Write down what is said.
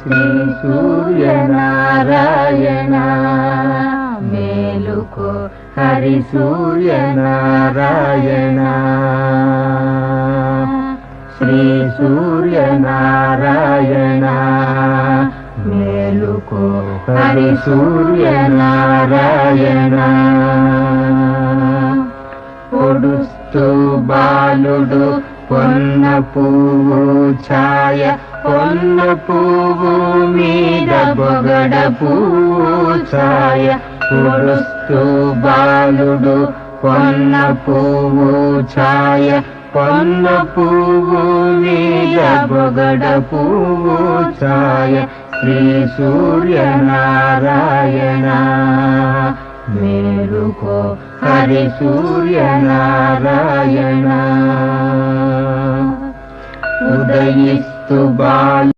శ్రీ సూర్యనారాయణ మేలుకో హరి సూర్యనారాయణ శ్రీ సూర్యనారాయణ మేలుకో హరి సూర్యనారాయణ పొడుస్తూ బాలుడు పొన్న పువ్వు ఛాయ పొన్న పువ్వు మీద బొగడ పువ్వు ఛాయ పొడుస్తూ బాలుడు పొన్న పువ్వు ఛాయ పొన్న పువ్వు మీద బొగడ పువ్వు ఛాయ శ్రీ సూర్యనారాయణ మేలుకో హరి సూర్యనారాయణ ఉదయిస్తు బాలు